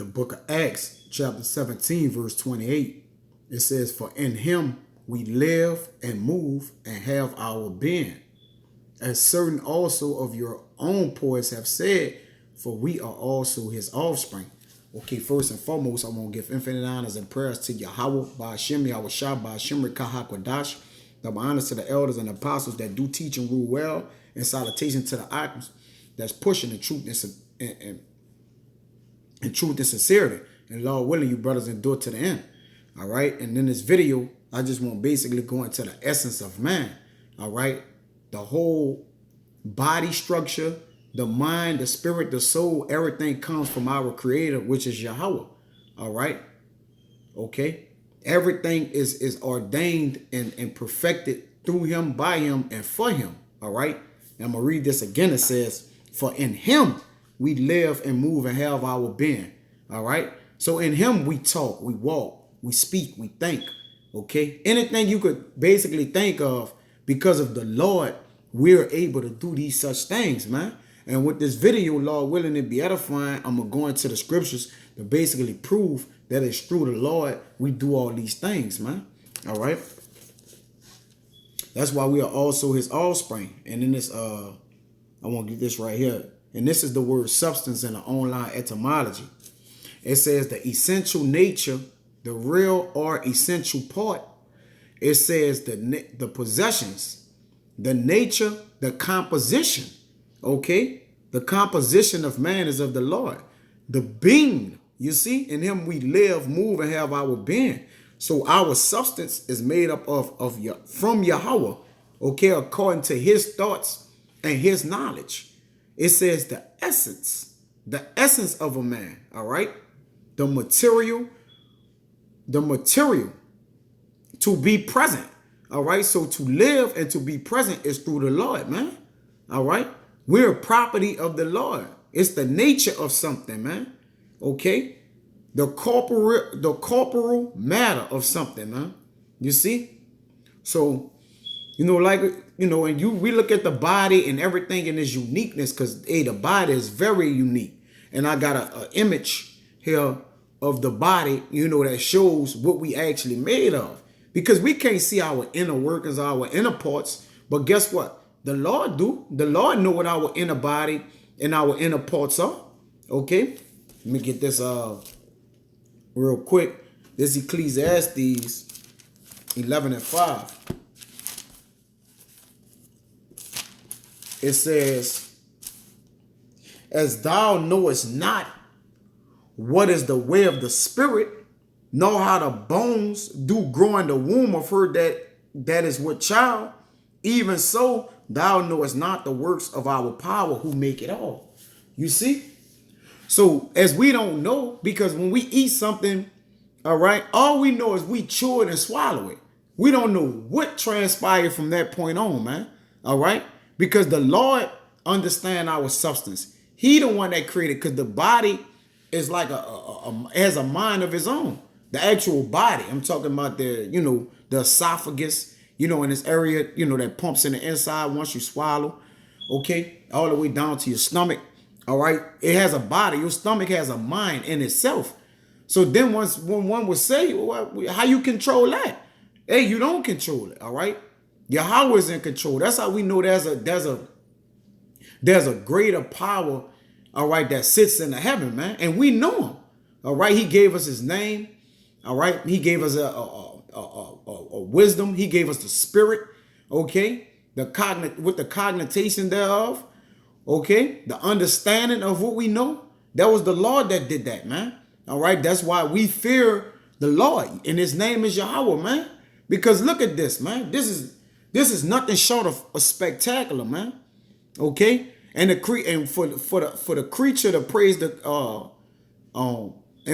the book of Acts, chapter 17, verse 28. It says, for in him we live and move and have our being, as certain also of your own poets have said, for we are also his offspring. Okay, first and foremost, I want to give infinite honors and prayers to Yahawah, Ba'ashem, Yahawashi, Ba'ashem, Rikahakwadash. Double honors to the elders and apostles that do teach and rule well, and salutation to the icons that's pushing the truth and truth and sincerity. And Lord willing, you brothers endure to the end. All right. And in this video, I just want to basically go into the essence of man. All right. The whole body structure, the mind, the spirit, the soul, everything comes from our creator, which is Yahawah. All right. Okay. Everything is ordained and perfected through him, by him, and for him. All right. And I'm going to read this again. It says, for in him we live and move and have our being. All right. So in him we talk, we walk, we speak, we think. Okay. Anything you could basically think of, because of the Lord, we're able to do these such things, man. And with this video, Lord willing, it be edifying, I'm going to go into the scriptures to basically prove that it's through the Lord we do all these things, man. All right. That's why we are also his offspring. And in this, I want to get this right here. And this is the word substance in the online etymology. It says the essential nature, the real or essential part. It says the possessions, the nature, the composition. Okay. The composition of man is of the Lord. The being, you see, in him we live, move, and have our being. So our substance is made up from Yahawah, okay, according to his thoughts and his knowledge. It says the essence of a man, all right? The material to be present, all right? So to live and to be present is through the Lord, man, all right? We're property of the Lord. It's the nature of something, man, okay? The corporal matter of something, man. You see? So, like, we look at the body and everything in its uniqueness, because, hey, the body is very unique. And I got an image here of the body, that shows what we actually made of. Because we can't see our inner workings, our inner parts. But guess what? The Lord do. The Lord know what our inner body and our inner parts are. Okay? Let me get this real quick. This Ecclesiastes 11:5. It says, as thou knowest not what is the way of the spirit, nor how the bones do grow in the womb of her that is with child, even so thou knowest not the works of our power who make it all. You see? So as we don't know, because when we eat something, all right, all we know is we chew it and swallow it. We don't know what transpired from that point on, man. All right? Because the Lord understands our substance. He the one that created, because the body is like has a mind of his own. The actual body. I'm talking about the esophagus, in this area, that pumps in the inside once you swallow. Okay? All the way down to your stomach. All right, it has a body. Your stomach has a mind in itself. So then when one would say, well, how you control that? Hey, you don't control it. All right, Yahawah is in control. That's how we know there's a greater power. All right, that sits in the heaven, man, and we know him. All right, he gave us his name. All right, he gave us a wisdom. He gave us the spirit. Okay, with the cognition thereof. Okay, the understanding of what we know, that was the Lord that did that, man. All right, that's why we fear the Lord, and his name is Yahawah, man. Because look at this, man. This is nothing short of a spectacular, man. Okay, and for the creature to praise and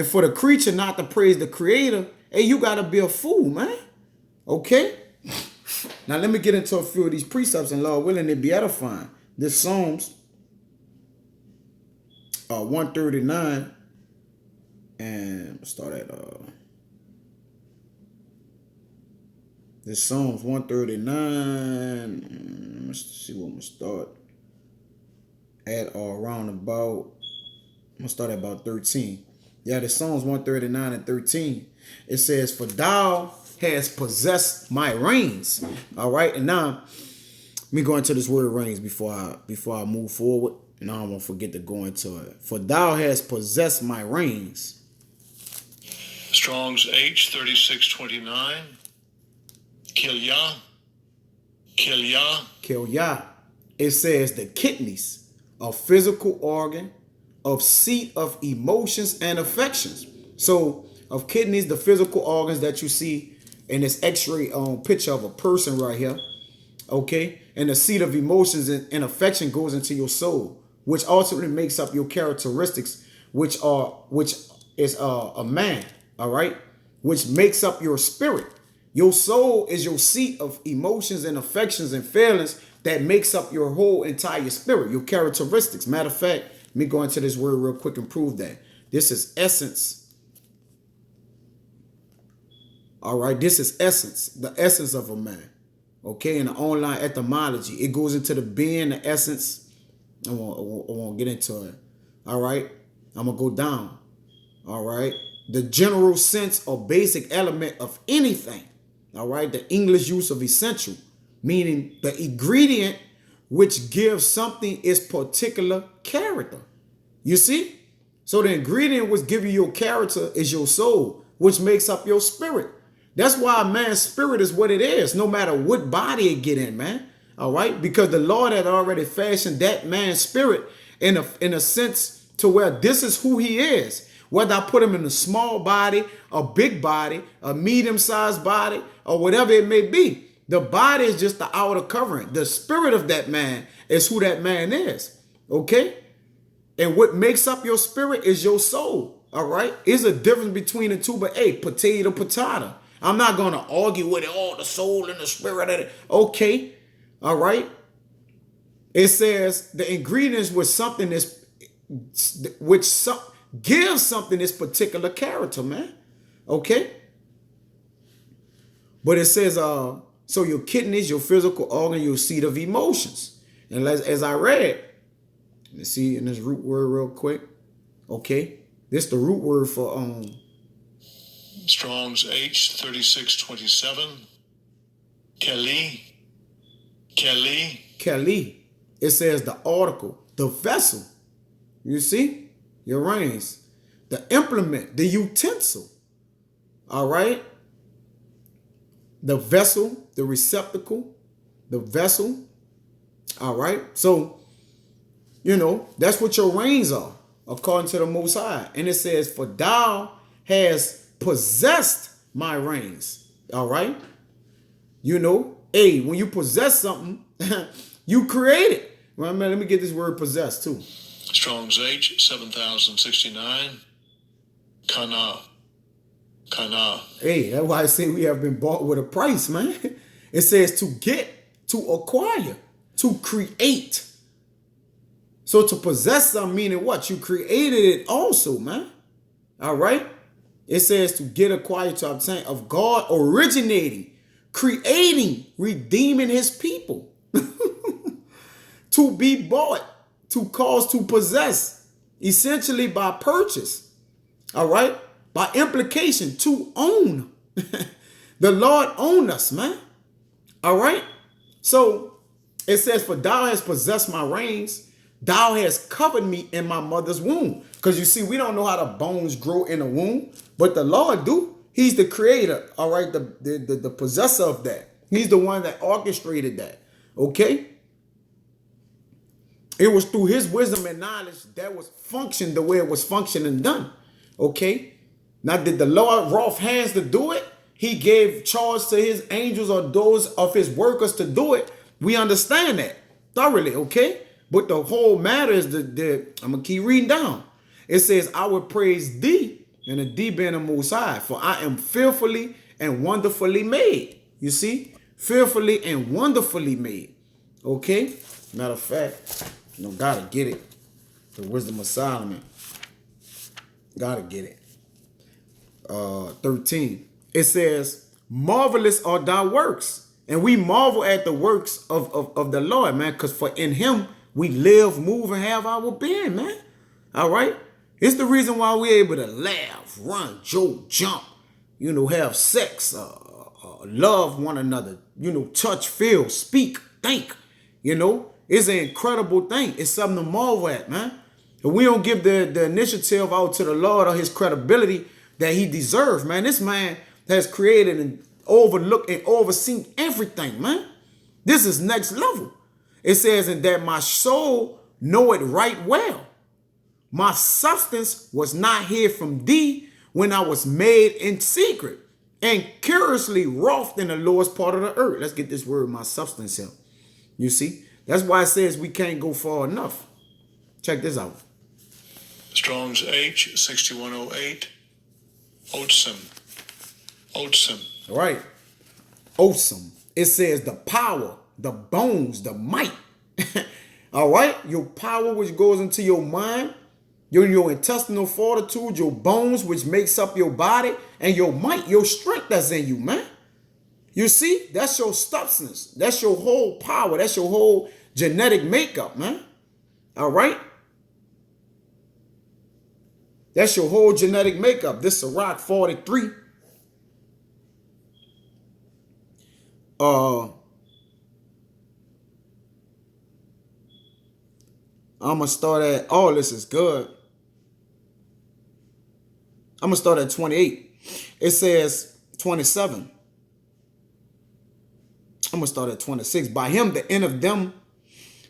for the creature not to praise the Creator, hey, you gotta be a fool, man. Okay. Now let me get into a few of these precepts, and Lord willing, it be edifying. This Psalms 139, and start at this Psalms 139. Let's see what I'm gonna start at, around about. I'm gonna start at about 13. Yeah, the Psalms 139 and 13. It says, for thou hast possessed my reins. All right. And now let me go into this word reins before I move forward. And I don't want to forget to go into it. For thou hast possessed my reins. Strong's H3629. Kilyah. Kilyah. Kilyah. It says the kidneys, a physical organ of seat of emotions and affections. So of kidneys, the physical organs that you see in this x-ray picture of a person right here. Okay. And the seat of emotions and affection goes into your soul, which ultimately makes up your characteristics, which is a man. All right. Which makes up your spirit. Your soul is your seat of emotions and affections and feelings that makes up your whole entire spirit, your characteristics. Matter of fact, let me go into this word real quick and prove that. This is essence. All right, this is essence, the essence of a man. Okay, in the online etymology, it goes into the being, the essence. I won't get into it. All right, I'm going to go down. All right, the general sense or basic element of anything. All right, the English use of essential, meaning the ingredient which gives something its particular character. You see? So the ingredient which gives you your character is your soul, which makes up your spirit. That's why a man's spirit is what it is, no matter what body it get in, man. All right? Because the Lord had already fashioned that man's spirit in a sense to where this is who he is. Whether I put him in a small body, a big body, a medium-sized body, or whatever it may be. The body is just the outer covering. The spirit of that man is who that man is. Okay? And what makes up your spirit is your soul. All right? There's a difference between the two, but hey, potato, potato. I'm not going to argue with it. Oh, the soul and the spirit of it. Okay. All right. It says the ingredients with something is gives something this particular character, man. Okay. But it says, so your kidneys, your physical organ, your seat of emotions. And as I read, let's see in this root word real quick. Okay. This is the root word for Strong's H3627. Kelly. It says the article, the vessel. You see? Your reins. The implement, the utensil. All right? The vessel, the receptacle, the vessel. All right? So, that's what your reins are, according to the Most High. And it says, for thou hast possessed my reins. All right? When you possess something, you create it. Well, man, let me get this word possessed too. Strong's H7069. Kana. Hey, that's why I say we have been bought with a price, man. It says to get, to acquire, to create. So to possess something meaning what? You created it also, man. All right? It says to get, acquire, to obtain, of God originating, creating, redeeming his people. To be bought, to cause to possess, essentially by purchase. All right? By implication, to own. The Lord owned us, man. All right? So it says, for thou hast possessed my reins, thou hast covered me in my mother's womb. Because you see, we don't know how the bones grow in a womb, but the Lord do. He's the creator, all right? The possessor of that. He's the one that orchestrated that, okay? It was through his wisdom and knowledge that was functioned the way it was functioned and done, okay? Now, did the Lord wrought hands to do it? He gave charge to his angels or those of his workers to do it. We understand that thoroughly, okay? But the whole matter is I'm going to keep reading down. It says, I will praise thee, and the thee being the Most High, for I am fearfully and wonderfully made. You see? Fearfully and wonderfully made. Okay? Matter of fact, gotta get it. The wisdom of Solomon. Gotta get it. 13. It says, marvelous are thy works. And we marvel at the works of the Lord, man, because for in him we live, move, and have our being, man. All right? It's the reason why we're able to laugh, run, joke, jump, have sex, love one another, touch, feel, speak, think. It's an incredible thing. It's something to marvel at, man. If we don't give the initiative out to the Lord or his credibility that he deserves, man, this man has created and overlooked and overseen everything, man. This is next level. It says, and that my soul know it right well. My substance was not hid from thee when I was made in secret and curiously wrought in the lowest part of the earth. Let's get this word, my substance here. You see, that's why it says we can't go far enough. Check this out. Strong's H 6108. Oatsome. All right. Awesome. It says the power, the bones, the might. All right. Your power, which goes into your mind, your intestinal fortitude, your bones, which makes up your body, and your might, your strength that's in you, man. You see, that's your substance. That's your whole power. That's your whole genetic makeup, man. All right. That's your whole genetic makeup. This Sirach 43. I'm going to start at, oh, this is good. I'm going to start at 28. It says 27. I'm going to start at 26. By him, the end of them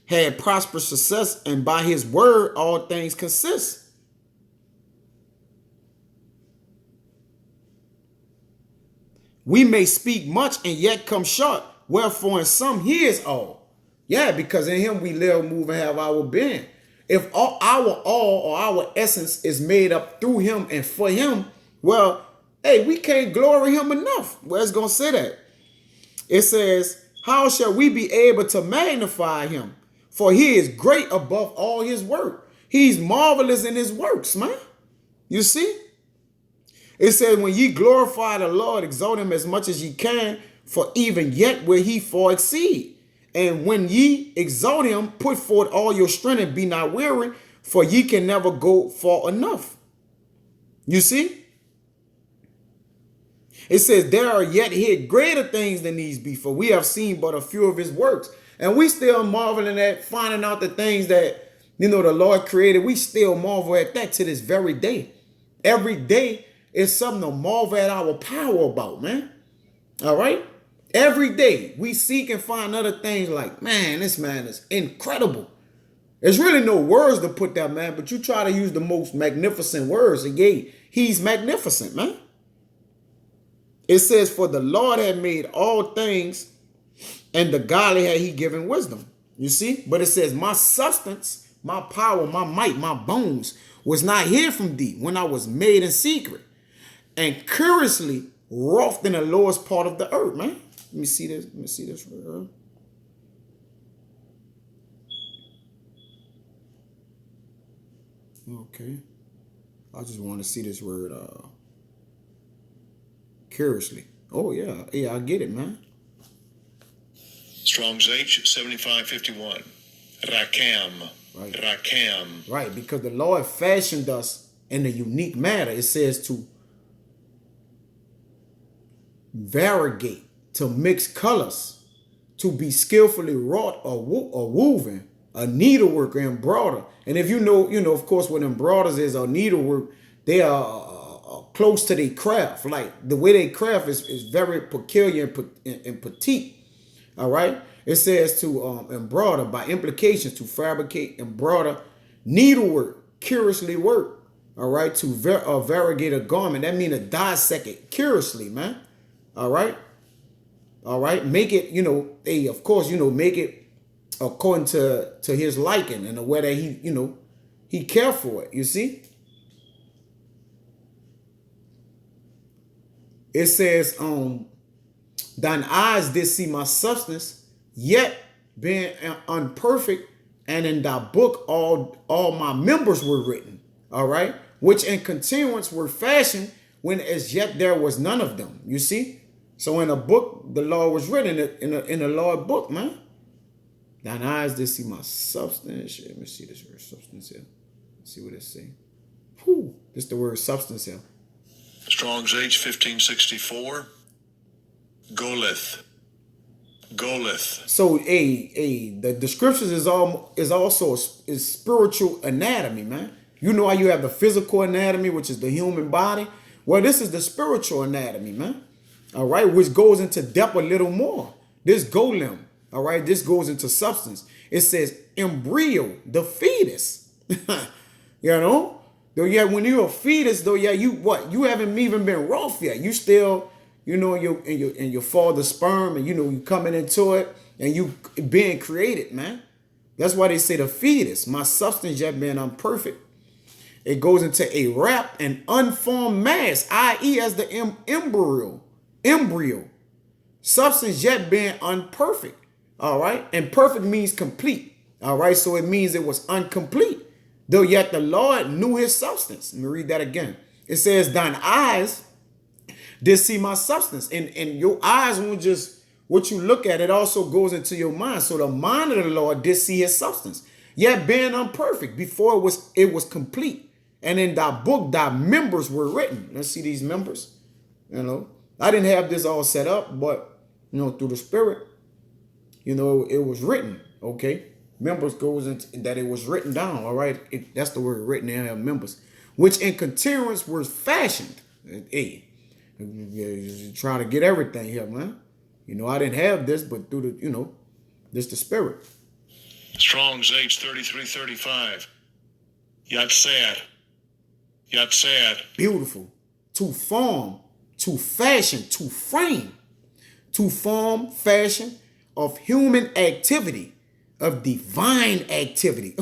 had prosperous success, and by his word, all things consist. We may speak much and yet come short, wherefore in some he is all. Yeah, because in him we live, move, and have our being. If our all or our essence is made up through him and for him, well, hey, we can't glory him enough. Well, it's going to say that. It says, how shall we be able to magnify him? For he is great above all his work. He's marvelous in his works, man. You see? It says, when ye glorify the Lord, exalt him as much as ye can, for even yet will he far exceed. And when ye exalt him, put forth all your strength and be not weary, for ye can never go far enough. You see? It says, there are yet hid greater things than these be, for we have seen but a few of his works. And we still marveling at finding out the things that, the Lord created. We still marvel at that to this very day. Every day is something to marvel at our power about, man. All right? Every day we seek and find other things like, man, this man is incredible. There's really no words to put that, man, but you try to use the most magnificent words. And yeah, he's magnificent, man. It says, for the Lord had made all things, and the godly had he given wisdom. You see? But it says, my substance, my power, my might, my bones was not hid from thee when I was made in secret and curiously wrought in the lowest part of the earth, man. Let me see this. Let me see this. Okay. I just want to see this word curiously. Oh, yeah. Yeah, I get it, man. Strong's H 7551. Rakam. Right. Rakam. Right, because the Lord fashioned us in a unique manner. It says to variegate, to mix colors, to be skillfully wrought or woven, a needlework or embroider. And if you know, of course, what embroiders is or needlework, they are close to their craft. Like the way they craft is very peculiar and petite. All right. It says to embroider, by implications, to fabricate, embroider, needlework, curiously work. All right. To variegate a garment. That means to dissect it curiously, man. All right. All right. Make it, of course, make it according to his liking and the way that he care for it. You see? It says, thine eyes did see my substance, yet being unperfect, and in thy book all my members were written. All right. Which in continuance were fashioned when as yet there was none of them. You see? So in a book, the law was written in the Lord book, man. Thine eyes did see my substance. Let me see this word substance here. Let's see what it say. Whew, this the word substance here. Strong's H 1564. Goleth. Goleth. So the scriptures is also is spiritual anatomy, man. You know how you have the physical anatomy, which is the human body. Well, this is the spiritual anatomy, man. All right, which goes into depth a little more. This golem, all right, this goes into substance. It says embryo, the fetus. You know, though, yeah, when you're a fetus, though, yeah, you haven't even been rough yet. You still, you know, in your father's sperm, and you know you coming into it, and you being created, man. That's why they say the fetus, my substance yet being imperfect. It goes into a wrapped and unformed mass, i.e., as the embryo, substance yet being unperfect. All right, and perfect means complete. All right, so it means it was incomplete, though yet the Lord knew his substance. Let me read that again. It says, thine eyes did see my substance. And your eyes won't just what you look at, it also goes into your mind. So the mind of the Lord did see his substance, yet being imperfect, before it was complete. And in thy book, thy members were written. Let's see these members. You know, I didn't have this all set up, but you know, through the Spirit, you know, it was written. Okay. Members goes into that it was written down. All right. That's the word written there, members, which in continuance was fashioned. Hey, you're trying to get everything here, man. You know, I didn't have this, but through the, you know, this the Spirit. Strong's H 3335. Yatser. Yatser. Beautiful. To form, to fashion, to frame, to form, fashion of human activity, of divine activity.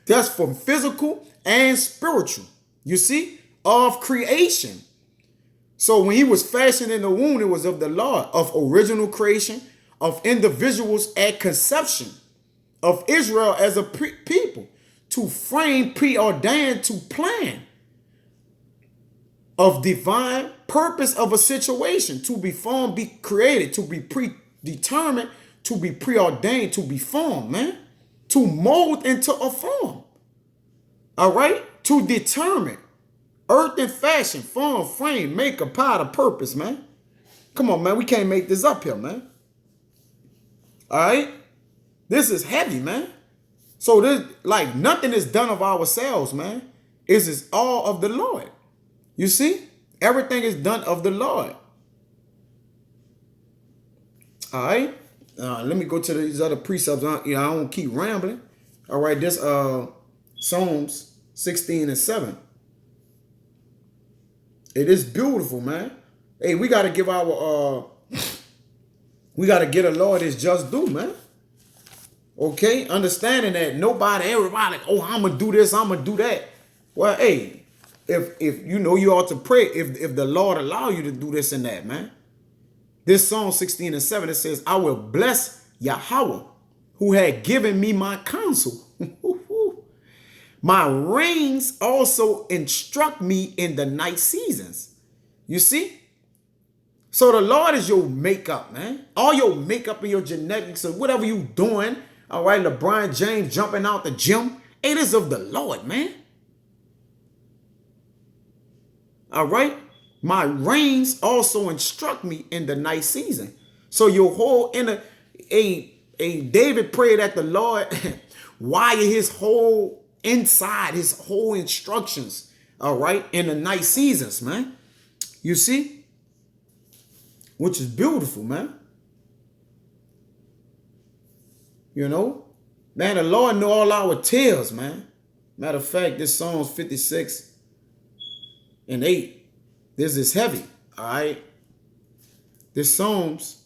That's from physical and spiritual. You see, of creation. So when he was fashioned in the womb, it was of the Lord, of original creation, of individuals at conception, of Israel as a people, to frame, preordained, to plan, of divine purpose of a situation, to be formed, be created, to be predetermined, to be preordained, to be formed, man, to mold into a form. All right, to determine. Earth and fashion, form, frame, make a part of purpose, man. Come on, man. We can't make this up here, man. All right? This is heavy, man. So this, like, nothing is done of ourselves, man. This is all of the Lord. You see? Everything is done of the Lord. All right? Let me go to these other precepts. I don't want to keep rambling. All right, this Psalms 16 and 7. It is beautiful, man. Hey, we got to give we got to get a Lord his just due, man. Okay? Understanding that everybody, oh, I'm going to do this, I'm going to do that. Well, hey, if you know, you ought to pray if the Lord allow you to do this and that, man. This Psalm 16 and 7, it says, I will bless Yahawah, who had given me my counsel. My reins also instruct me in the night seasons. You see? So the Lord is your makeup, man. All your makeup and your genetics or whatever you doing. All right, LeBron James jumping out the gym. It is of the Lord, man. All right. My reins also instruct me in the night season. So your whole inner, David prayed that the Lord wire his whole inside, his whole instructions, all right, in the night seasons, man. You see? Which is beautiful, man. You know? Man, the Lord know all our tears, man. Matter of fact, this Psalms 56 and 8. This is heavy, all right? This Psalms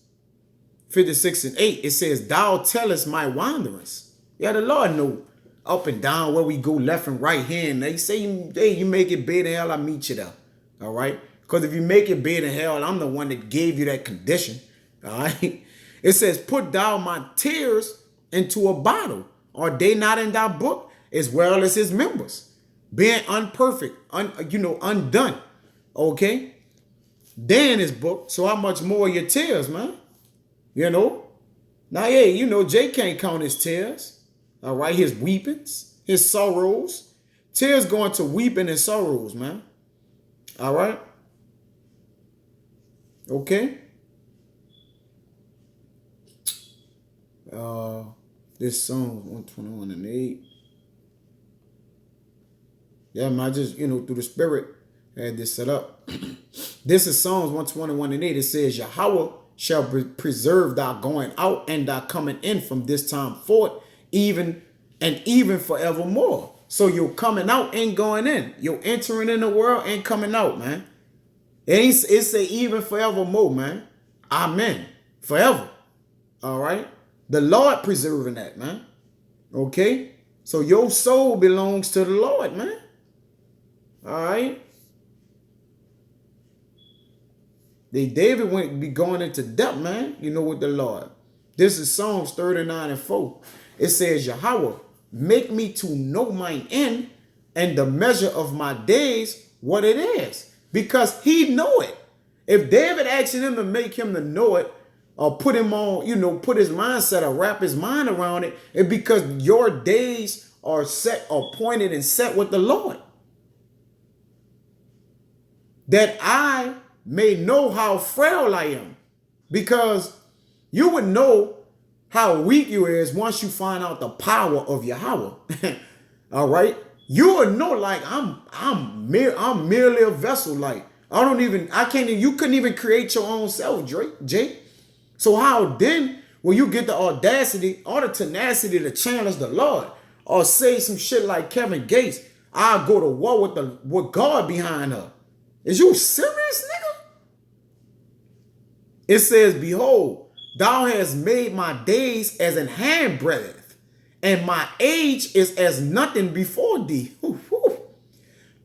56 and 8, it says, thou tellest my wanderings. Yeah, the Lord know up and down where we go, left and right hand. They say, hey, you make it bad in hell, I meet you there. All right? Because if you make it bad in hell, I'm the one that gave you that condition. All right? It says, put down my tears into a bottle. Are they not in thy book? As well as his members. Being unperfect, undone. Okay? They're in his book. So how much more your tears, man? You know? Now, yeah, Jay can't count his tears. All right, his weepings, his sorrows, Tears going to weeping and sorrows, man. All right? Okay? This song, 121 and 8. Yeah, man, I just, through the spirit, had this set up. This is Psalms 121 and 8. It says, Yahawah shall preserve thy going out and thy coming in from this time forth, even forevermore. So you're coming out and going in. You're entering in the world and coming out, man. It say even forevermore, man. Amen. Forever. All right. The Lord preserving that, man. Okay. So your soul belongs to the Lord, man. All right. David went be going into depth, man. With the Lord. This is Psalms 39 and 4. It says, Yahawah, make me to know mine end and the measure of my days, what it is. Because he know it. If David asked him to make him to know it, or put him on, put his mindset or wrap his mind around it, it's because your days are set, or appointed and set with the Lord. That I may know how frail I am. Because you would know how weak you is once you find out the power of Yahawah. All right? You would know, like, I'm merely a vessel. Like, you couldn't even create your own self, Jake. So how then will you get the audacity or the tenacity to challenge the Lord or say some shit like Kevin Gates? I'll go to war with God behind her. Is you serious, nigga? It says, behold, thou hast made my days as an handbreadth, and my age is as nothing before thee.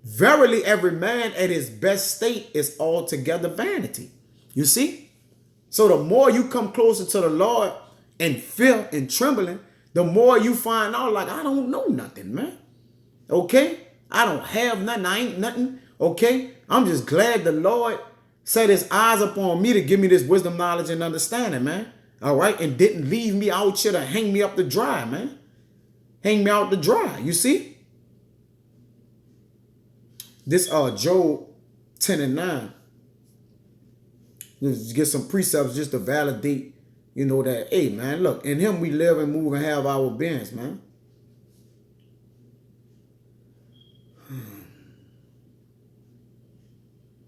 Verily, every man at his best state is altogether vanity. You see? So the more you come closer to the Lord and fear and trembling, the more you find out, like, I don't know nothing, man. Okay? I don't have nothing. I ain't nothing. Okay? I'm just glad the Lord set his eyes upon me to give me this wisdom, knowledge, and understanding, man. All right? And didn't leave me out here to hang me up to dry, man. Hang me out to dry. You see? This Job 10 and 9. Just get some precepts just to validate, that, hey, man, look, in him we live and move and have our beings, man.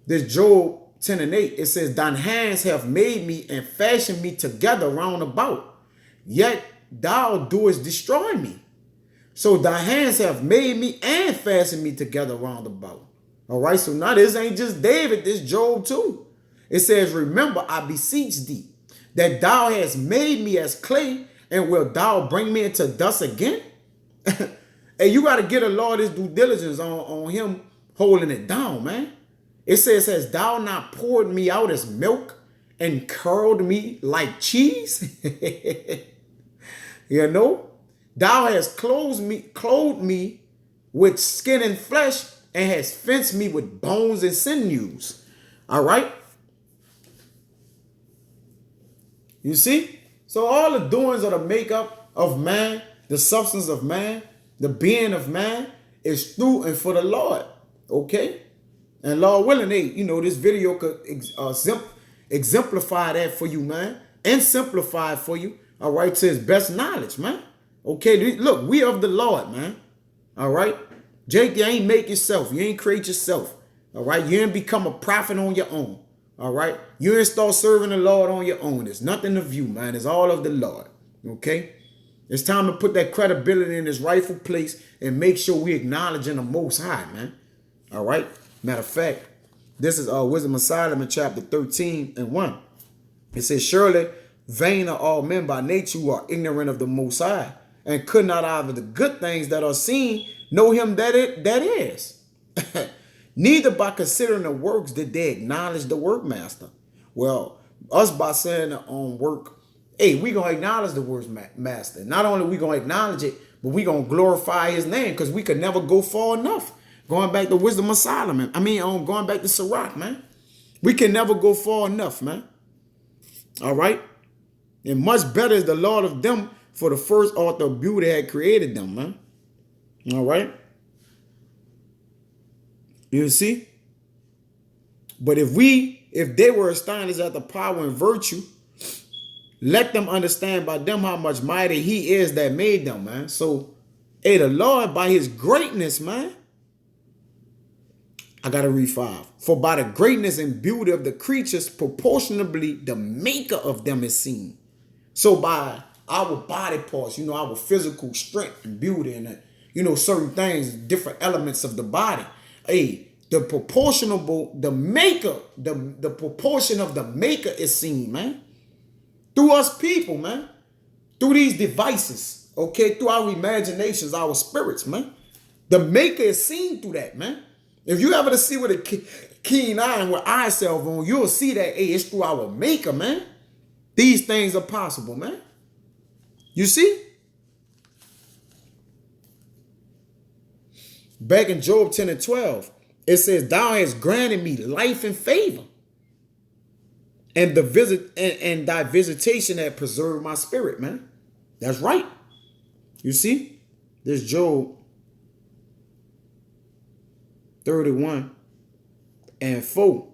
This Job 10 and 8, it says, thine hands have made me and fashioned me together round about, yet thou doest destroy me. So thy hands have made me and fashioned me together round about. All right, so now this ain't just David, this Job too. It says, remember, I beseech thee, that thou hast made me as clay, and wilt thou bring me into dust again? Hey, you got to get a Lord his due diligence on him holding it down, man. It says, has thou not poured me out as milk and curled me like cheese? Thou hast clothed me with skin and flesh, and hast fenced me with bones and sinews. All right? You see? So all the doings of the makeup of man, the substance of man, the being of man is through and for the Lord. Okay? And Lord willing, this video could exemplify that for you, man. And simplify it for you. All right? To his best knowledge, man. Okay? Look, we of the Lord, man. All right? Jake, you ain't make yourself. You ain't create yourself. All right? You ain't become a prophet on your own. All right? You ain't start serving the Lord on your own. It's nothing of you, man. It's all of the Lord. Okay? It's time to put that credibility in its rightful place and make sure we acknowledging the Most High, man. All right? Matter of fact, this is Wisdom of Solomon chapter 13 and 1. It says, surely vain are all men by nature who are ignorant of the Most High, and could not out of the good things that are seen know him that is. Neither by considering the works did they acknowledge the workmaster. Well, us by saying on work, hey, we going to acknowledge the workmaster. Not only we going to acknowledge it, but we going to glorify his name, because we could never go far enough. Going back to Wisdom of Solomon. Going back to Sirach, man. We can never go far enough, man. All right? And much better is the Lord of them, for the first author of beauty had created them, man. All right? You see? But if they were astonished at the power and virtue, let them understand by them how much mighty he is that made them, man. So, hey, the Lord, by his greatness, man. I got to read 5. For by the greatness and beauty of the creatures, proportionably the maker of them is seen. So by our body parts, our physical strength and beauty and, certain things, different elements of the body. Hey, the proportion of the maker is seen, man. Through us people, man. Through these devices, okay? Through our imaginations, our spirits, man. The maker is seen through that, man. If you ever to see with a keen eye and with eye salve on, you'll see that, hey, it's through our maker, man. These things are possible, man. You see? Back in Job 10 and 12, it says, thou hast granted me life and favor. And thy visitation had preserved my spirit, man. That's right. You see? This Job 31 and 4.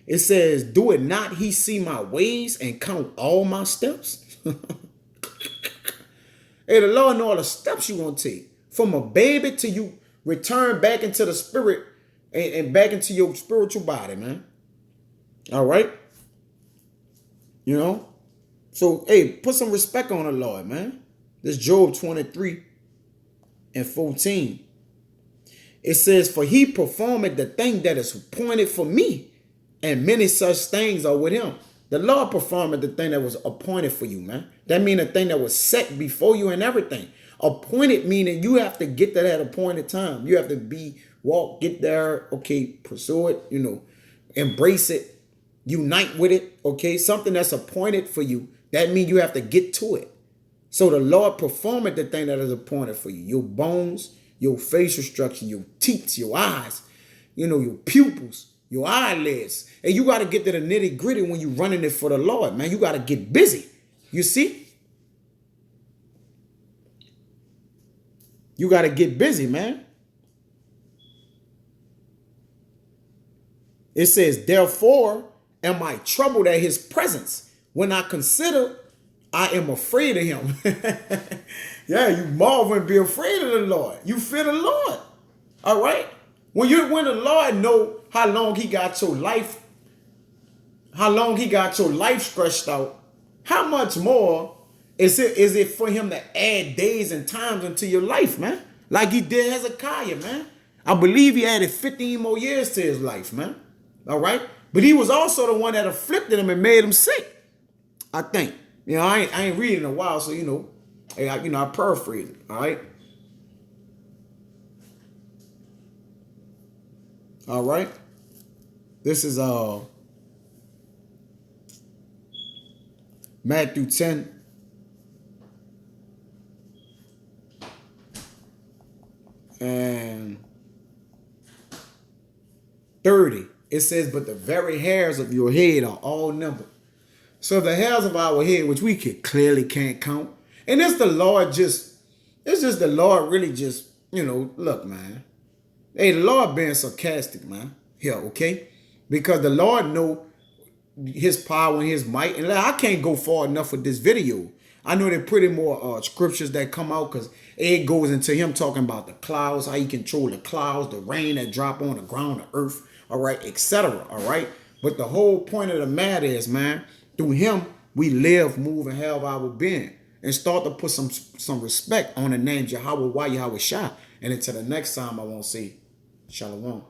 It says, do it not he see my ways and count all my steps? Hey, the Lord know all the steps you want to take. From a baby till you return back into the spirit and back into your spiritual body, man. All right? So, hey, put some respect on the Lord, man. This Job 23 and 14. It says, for he performed the thing that is appointed for me, and many such things are with him. The Lord performed the thing that was appointed for you, man. That means the thing that was set before you and everything. Appointed meaning you have to get to that appointed time. You have to get there, okay, pursue it, embrace it, unite with it, okay? Something that's appointed for you, that means you have to get to it. So the Lord performed the thing that is appointed for you. Your bones, your facial structure, your teeth, your eyes, your pupils, your eyelids. And you got to get to the nitty gritty when you're running it for the Lord, man. You got to get busy. You see? You got to get busy, man. It says, therefore am I troubled at his presence. When I consider, I am afraid of him. Yeah, you marvel and be afraid of the Lord. You fear the Lord. All right? When the Lord know how long he got your life stretched out, how much more is it for him to add days and times into your life, man? Like he did Hezekiah, man. I believe he added 15 more years to his life, man. All right? But he was also the one that afflicted him and made him sick, I think. I ain't reading in a while, so, I paraphrase it, all right? All right? This is Matthew 10. And 30. It says, but the very hairs of your head are all numbered. So the hairs of our head, which we clearly can't count. And it's the Lord the Lord really just, look, man. Hey, the Lord being sarcastic, man. Here, okay? Because the Lord know his power and his might. And I can't go far enough with this video. I know there are pretty more scriptures that come out because it goes into him talking about the clouds, how he control the clouds, the rain that drop on the ground, the earth, all right, etc. All right. But the whole point of the matter is, man, through him, we live, move, and have our being. And start to put some respect on the name Yahawah, Yahweh Shah. And until the next time, I won't say Shalom.